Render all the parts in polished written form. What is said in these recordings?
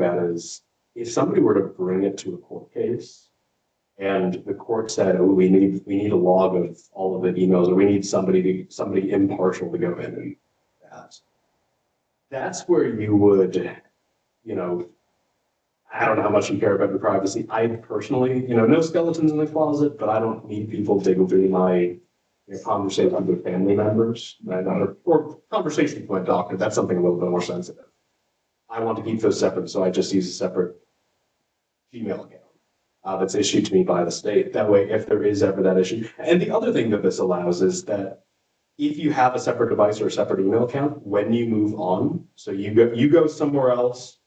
about is if somebody were to bring it to a court case and the court said, oh, we need a log of all of the emails, or we need somebody impartial to go in and do that. That's where you would, you know, I don't know how much you care about your privacy. I personally, you know, no skeletons in the closet, but I don't need people digging through my conversations with family members, right? Or conversations with my doctor. That's something a little bit more sensitive. I want to keep those separate, so I just use a separate Gmail account that's issued to me by the state. That way, if there is ever that issue. And the other thing that this allows is that if you have a separate device or a separate email account, when you move on, so you go somewhere else.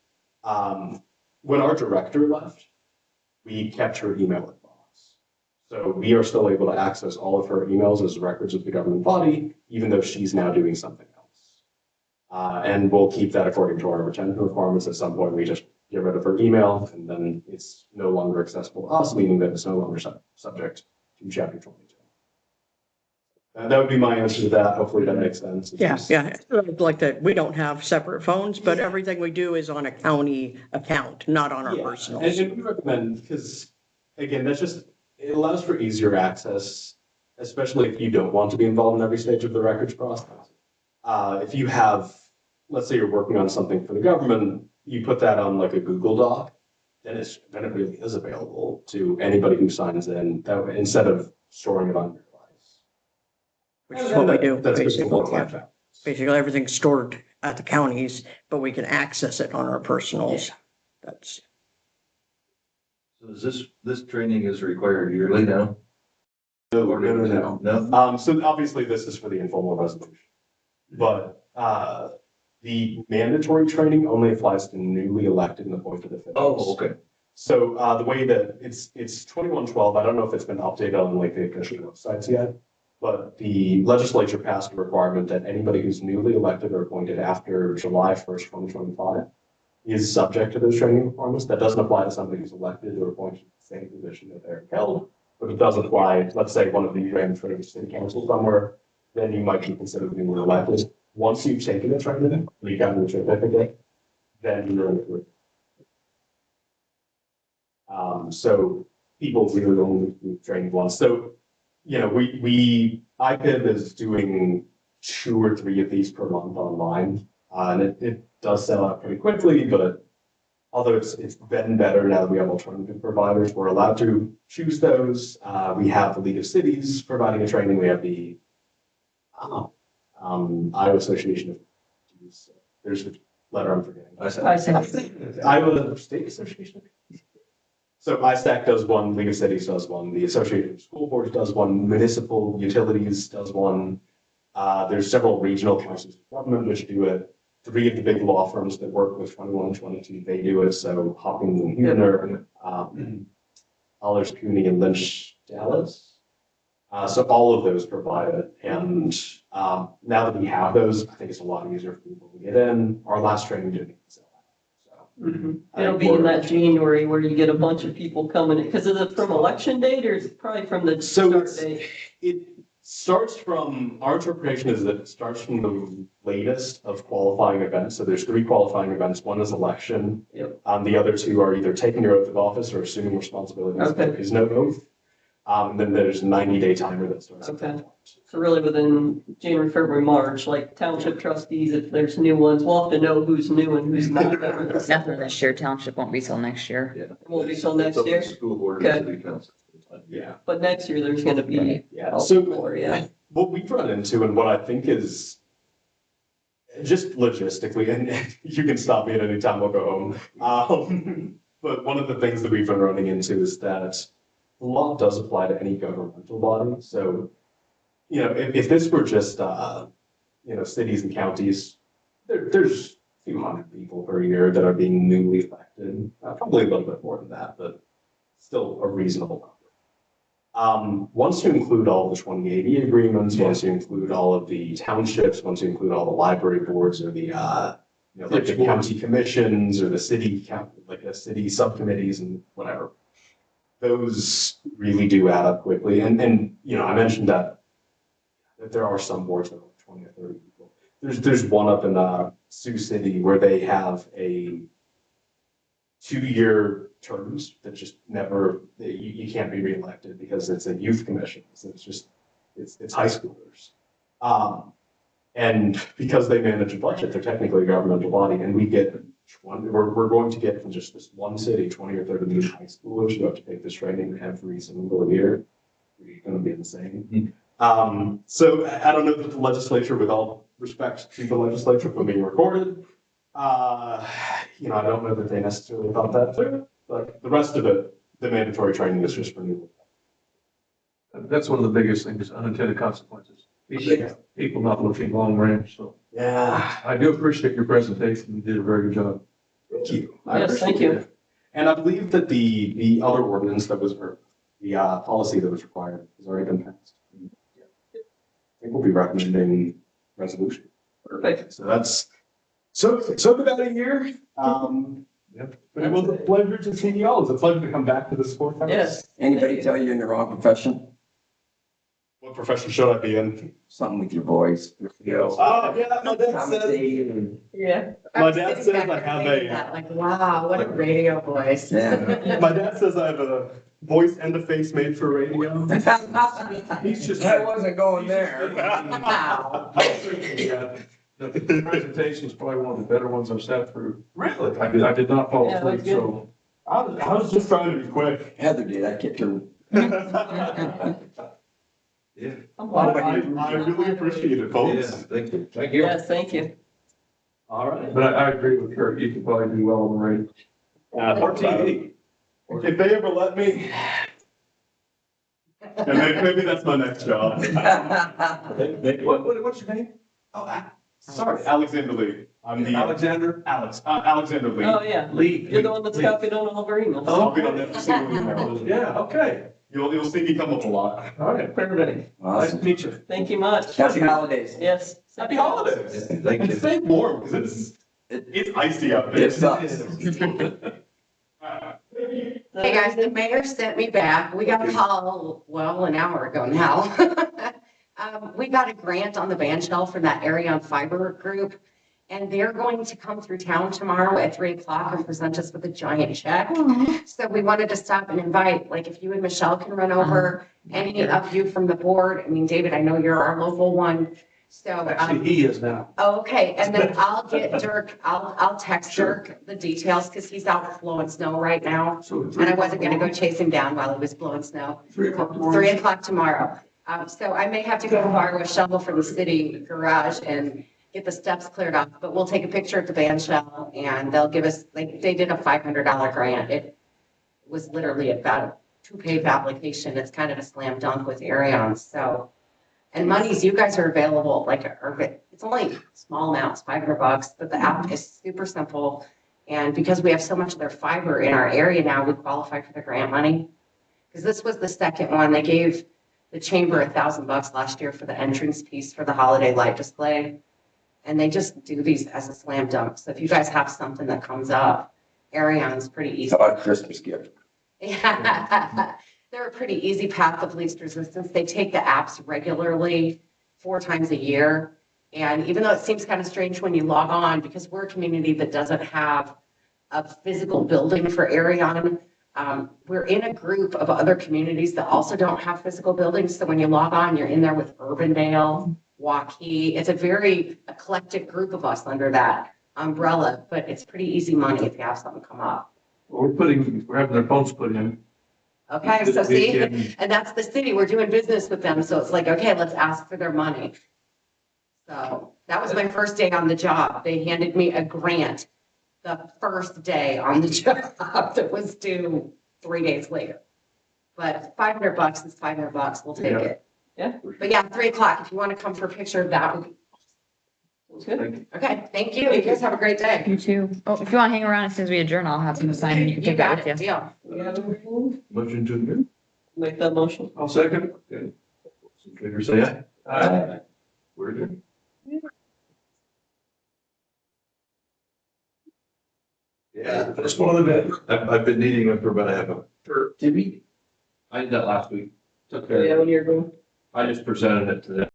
When our director left, we kept her email inbox. So we are still able to access all of her emails as records of the government body, even though she's now doing something else. And we'll keep that according to our retention requirements. At some point, we just get rid of her email, and then it's no longer accessible to us, meaning that it's no longer subject to Chapter 22. That would be my answer to that. Hopefully that makes sense. Yeah. Like that, we don't have separate phones, but everything we do is on a county account, not on our personal. And we recommend, because again, it allows for easier access, especially if you don't want to be involved in every stage of the records process. If you have, let's say you're working on something for the government, you put that on like a Google Doc, then it really is available to anybody who signs in, that way, instead of storing it on your device. Which is what we do. That's basically everything's stored at the counties, but we can access it on our personals. So is this training is required yearly now? No. So obviously this is for the informal resolution, but the mandatory training only applies to newly elected and appointed officials. Oh, okay. So the way that it's 2112, I don't know if it's been updated on like the official websites yet, but the legislature passed a requirement that anybody who's newly elected or appointed after July 1st, 2025 is subject to those training requirements. That doesn't apply to somebody who's elected or appointed to the same position that they're held, but it does apply, let's say one of you ran for city council somewhere, then you might be considered newly elected. Once you've taken the training, you got your certificate, then you're in the group. So people really only do training once. So, you know, IPIB is doing 2 or 3 of these per month online, and it does sell out pretty quickly, but although it's been better now that we have alternative providers, we're allowed to choose those. We have the League of Cities providing a training. We have the Iowa Association of Cities. There's the letter I'm forgetting. Iowa State Association. So ISAC does one, League of Cities does one, the Association of School Boards does one, Municipal Utilities does one. There's several regional councils of government which do it. 3 of the big law firms that work with 21 and 22, they do it. So Hopkins and Huebner, Allers, Cooney, and Lynch, Dallas. So all of those provide it. And now that we have those, I think it's a lot easier for people to get in. Our last training didn't even sell out. It'll be in that January where you get a bunch of people coming in. Because is it from election date or is it probably from the start date? It starts from, our interpretation is that it starts from the latest of qualifying events. So there's 3 qualifying events. One is election. Yep. The other 2 are either taking your oath of office or assuming responsibilities. Okay. There is no oath. And then there's a 90-day timer that starts. Okay. So really within January, February, March, like township trustees, if there's new ones, we'll have to know who's new and who's not. Nothing this year. Township won't be till next year. Yeah. Won't be till next year. School board Okay. and city council. Yeah. But next year there's going to be. Yeah. So more, yeah. what we've run into and what I think is just logistically, and you can stop me at any time, we'll go home. But one of the things that we've been running into is that the law does apply to any governmental body. So, you know, if this were just, you know, cities and counties, there's a few hundred people per year that are being newly elected, probably a little bit more than that, but still a reasonable number. Once you include all the 2080 agreements, once you include all of the townships, once you include all the library boards or the, you know, like the county commissions or the city, like the city subcommittees and whatever, those really do add up quickly. And you know, I mentioned that there are some boards that are like 20 or 30 people. There's one up in Sioux City where they have a 2-year terms that just never, you can't be reelected because it's a youth commission. So it's just, it's high schoolers. And because they manage a budget, they're technically a governmental body, and we're going to get from just this one city, 20 or 30 new high schoolers who have to take this training every single year. We're going to be insane. So I don't know that the legislature, with all respect to the legislature for being recorded, I don't know that they necessarily thought that through, but the rest of it, the mandatory training is just for new. That's one of the biggest things, unintended consequences. People not looking long range, so. Yeah. I do appreciate your presentation. You did a very good job. Thank you. Yes, thank you. And I believe that the other ordinance that was, or the policy that was required has already been passed. I think we'll be recommending resolution. Perfect. So that's, so about a year. Yep. But it was a pleasure to see you all. It's a pleasure to come back to the sport. Yes. Anybody tell you you're in the wrong profession? What profession should I be in? Something with your voice. Oh, yeah, my dad says, Commentating. Yeah. my dad says I have a, Like, wow, what a radio voice. Yeah. my dad says I have a voice and a face made for radio. He's just. I wasn't going there. Wow. The presentation is probably one of the better ones I've sat through. Really? I did not fall Yeah, asleep, that's good. so. I was just trying to be quick. Heather did, I kept her. Yeah. I really appreciate it, folks. Thank you. Thank you. Yes, thank you. All right. But I agree with Kurt. You could probably do well on the radio. Or TV. If they ever let me. And maybe that's my next job. What's your name? Oh, sorry, Alexander Lee. I'm the Alexander Alexander Lee. Oh, yeah. Lee. You're the one that's copied on all of our emails. I'll be on every single email. Yeah, okay. You'll see me come up a lot. All right, everybody. Nice to meet you. Thank you much. Happy holidays. Yes. Happy holidays. Thank And you. stay warm because it's icy out there. It sucks. Hey, guys, the mayor sent me back. We got a call, well, an hour ago now. We got a grant on the band shell from that area on fiber group. And they're going to come through town tomorrow at 3:00 and present us with a giant check. So we wanted to stop and invite, like, if you and Michelle can run over, any of you from the board. I mean, David, I know you're our local one. So, Actually, he is now. okay, and then I'll get Dirk, I'll text Dirk the details because he's out blowing snow right now. So And I wasn't gonna go chase him down while he was blowing snow. 3:00 tomorrow. 3:00 tomorrow. So I may have to go borrow a shovel from the city garage and get the steps cleared up, but we'll take a picture of the band shell and they'll give us, like, they did a $500 grant. It was literally about a 2-page application. It's kind of a slam dunk with Arion, so. And monies, you guys are available, like, it's only small amounts, $500, but the app is super simple. And because we have so much of their fiber in our area now, we qualify for the grant money. Because this was the second one. They gave the chamber $1,000 last year for the entrance piece for the holiday light display. And they just do these as a slam dunk. So if you guys have something that comes up, Arion's pretty easy. It's our Christmas gift. Yeah. They're a pretty easy path of least resistance. They take the apps regularly 4 times a year. And even though it seems kind of strange when you log on, because we're a community that doesn't have a physical building for Arion, we're in a group of other communities that also don't have physical buildings. So when you log on, you're in there with Urbandale, Waukee. It's a very eclectic group of us under that umbrella, but it's pretty easy money if you have something come up. We're having their phones put in. Okay, so see, and that's the city, we're doing business with them, so it's like, okay, let's ask for their money. So that was my first day on the job. They handed me a grant the first day on the job that was due 3 days later. But $500 is $500, we'll take Yeah. it. Yeah. But yeah, 3:00, if you want to come for a picture of that, would be, Sounds good. Thank you. okay, thank you. You guys have a great day. You too. Oh, if you want to hang around as soon as we adjourn, I'll have some sign and you can You take that got with it, you. deal. Motion to adjourn. Make that motion. I'll second. Okay. Those in favor say aye. Aye. We're adjourned. Yeah. First one of the day. I've been needing them for about a half hour. Did we? I did that last week. Took care of it. Yeah, when you're going. I just presented it to them.